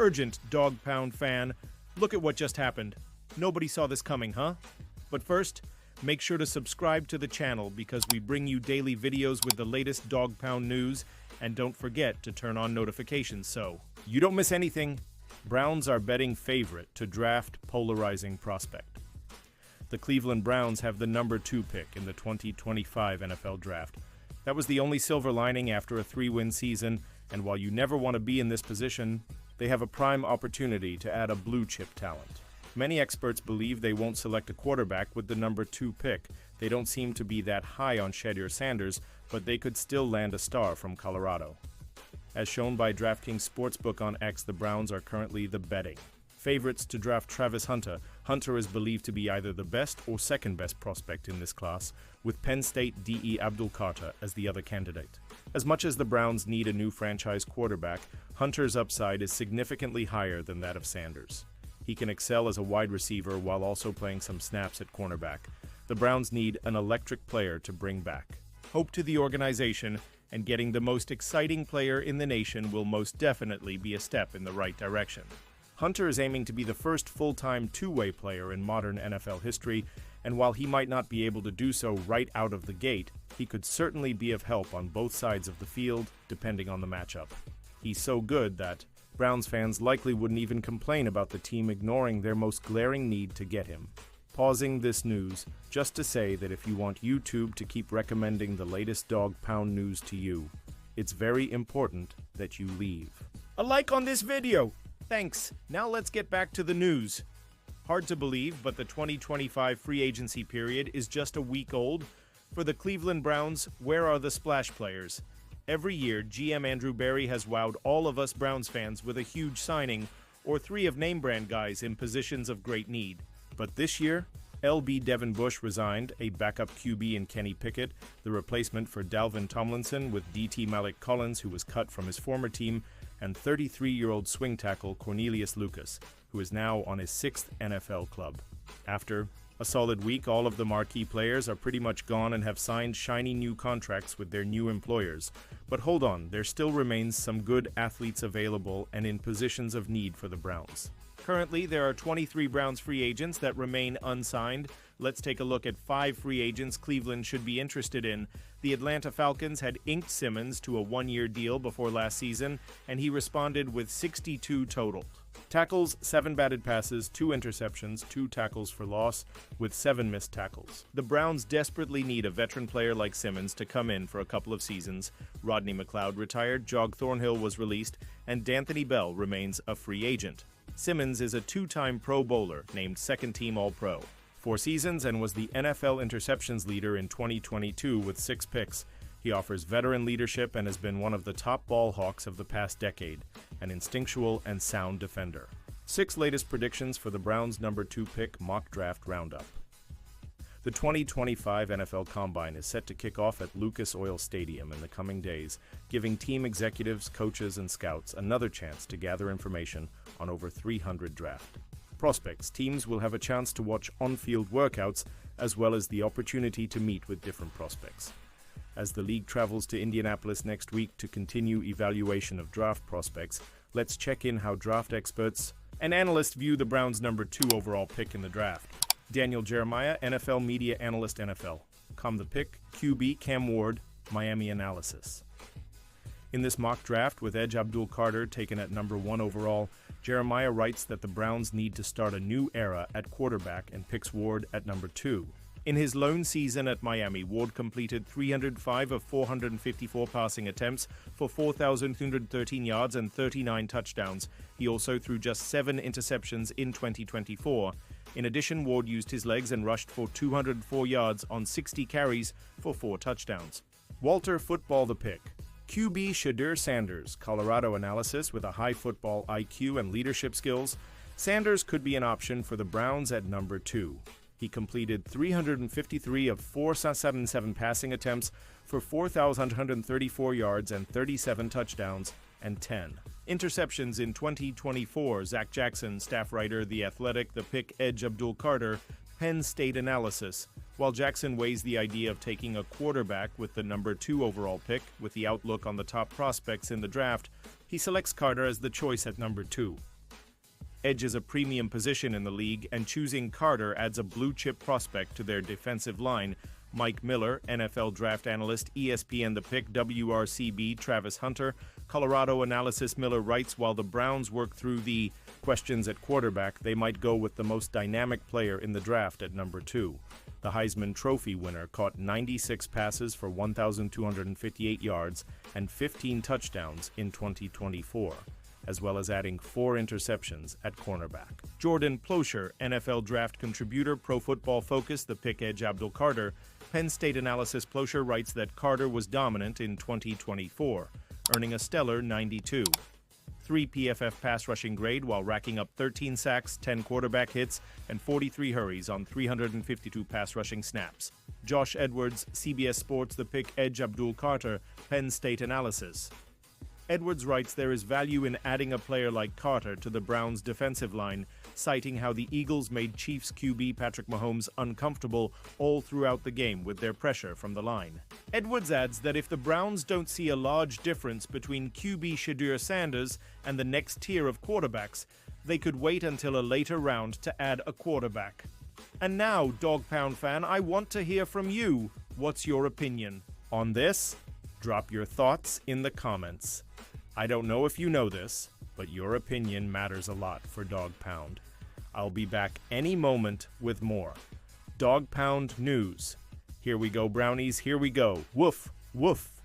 Urgent, Dog Pound fan. Look at what just happened. Nobody saw this coming, huh? But first, make sure to subscribe to the channel because we bring you daily videos with the latest Dog Pound news, and don't forget to turn on notifications so you don't miss anything. Browns are betting favorite to draft polarizing prospect. The Cleveland Browns have the number 2 pick in the 2025 NFL Draft. That was the only silver lining after a 3-win season, and while you never want to be in this position, they have a prime opportunity to add a blue-chip talent. Many experts believe they won't select a quarterback with the number 2 pick. They don't seem to be that high on Shedeur Sanders, but they could still land a star from Colorado. As shown by DraftKings Sportsbook on X, the Browns are currently the betting favorites to draft Travis Hunter. Hunter is believed to be either the best or second best prospect in this class, with Penn State D.E. Abdul-Carter as the other candidate. As much as the Browns need a new franchise quarterback, Hunter's upside is significantly higher than that of Sanders. He can excel as a wide receiver while also playing some snaps at cornerback. The Browns need an electric player to bring back hope to the organization, and getting the most exciting player in the nation will most definitely be a step in the right direction. Hunter is aiming to be the first full-time two-way player in modern NFL history, and while he might not be able to do so right out of the gate, he could certainly be of help on both sides of the field, depending on the matchup. He's so good that Browns fans likely wouldn't even complain about the team ignoring their most glaring need to get him. Pausing this news just to say that if you want YouTube to keep recommending the latest Dog Pound news to you, it's very important that you leave a like on this video. Thanks. Now let's get back to the news. Hard to believe, but the 2025 free agency period is just a week old. For the Cleveland Browns, where are the splash players? Every year, GM Andrew Berry has wowed all of us Browns fans with a huge signing, or 3 of name-brand guys in positions of great need. But this year, LB Devin Bush resigned, a backup QB in Kenny Pickett, the replacement for Dalvin Tomlinson with DT Malik Collins, who was cut from his former team, and 33-year-old swing tackle Cornelius Lucas, who is now on his 6th NFL club. After a solid week, all of the marquee players are pretty much gone and have signed shiny new contracts with their new employers. But hold on, there still remains some good athletes available and in positions of need for the Browns. Currently, there are 23 Browns free agents that remain unsigned. Let's take a look at 5 free agents Cleveland should be interested in. The Atlanta Falcons had inked Simmons to a 1-year deal before last season, and he responded with 62 total. Tackles, 7 batted passes, 2 interceptions, 2 tackles for loss, with 7 missed tackles. The Browns desperately need a veteran player like Simmons to come in for a couple of seasons. Rodney McLeod retired, Jog Thornhill was released, and D'Anthony Bell remains a free agent. Simmons is a 2-time Pro Bowler, named second-team All-Pro. 4 seasons and was the NFL interceptions leader in 2022 with 6 picks. He offers veteran leadership and has been one of the top ball hawks of the past decade, an instinctual and sound defender. 6 latest predictions for the Browns' number 2 pick mock draft roundup. The 2025 NFL Combine is set to kick off at Lucas Oil Stadium in the coming days, giving team executives, coaches, and scouts another chance to gather information on over 300 draft prospects. Teams will have a chance to watch on-field workouts as well as the opportunity to meet with different prospects. As the league travels to Indianapolis next week to continue evaluation of draft prospects, let's check in how draft experts and analysts view the Browns' number 2 overall pick in the draft. Daniel Jeremiah, NFL Media Analyst NFL. The pick, QB Cam Ward, Miami Analysis. In this mock draft, with Edge Abdul-Carter taken at number 1 overall, Jeremiah writes that the Browns need to start a new era at quarterback and picks Ward at number 2. In his lone season at Miami, Ward completed 305 of 454 passing attempts for 4,213 yards and 39 touchdowns. He also threw just 7 interceptions in 2024. In addition, Ward used his legs and rushed for 204 yards on 60 carries for 4 touchdowns. Walter Football the pick. QB Shedeur Sanders, Colorado Analysis with a high football IQ and leadership skills. Sanders could be an option for the Browns at number 2. He completed 353 of 477 passing attempts for 4,134 yards and 37 touchdowns and 10 interceptions in 2024. Zach Jackson, staff writer, The Athletic, the pick Edge Abdul-Carter, Penn State Analysis. While Jackson weighs the idea of taking a quarterback with the number 2 overall pick, with the outlook on the top prospects in the draft, He selects Carter as the choice at number 2. Edge is a premium position in the league, and choosing Carter adds a blue-chip prospect to their defensive line. Mike Miller, NFL draft analyst, ESPN The Pick, WRCB, Travis Hunter, Colorado Analysis. Miller writes, while the Browns work through the questions at quarterback, they might go with the most dynamic player in the draft at number 2. The Heisman Trophy winner caught 96 passes for 1,258 yards and 15 touchdowns in 2024, as well as adding 4 interceptions at cornerback. Jordan Plosher, NFL draft contributor, Pro Football Focus, The Pick edge Abdul Carter, Penn State Analysis. Plosher writes that Carter was dominant in 2024, earning a stellar 92. 3 PFF pass rushing grade while racking up 13 sacks, 10 quarterback hits, and 43 hurries on 352 pass rushing snaps. Josh Edwards, CBS Sports, The Pick edge Abdul Carter, Penn State Analysis. Edwards writes there is value in adding a player like Carter to the Browns' defensive line, citing how the Eagles made Chiefs QB Patrick Mahomes uncomfortable all throughout the game with their pressure from the line. Edwards adds that if the Browns don't see a large difference between QB Shadur Sanders and the next tier of quarterbacks, they could wait until a later round to add a quarterback. And now, Dog Pound fan, I want to hear from you. What's your opinion on this? Drop your thoughts in the comments. I don't know if you know this, but your opinion matters a lot for Dog Pound. I'll be back any moment with more Dog Pound news. Here we go, Brownies, here we go. Woof, woof.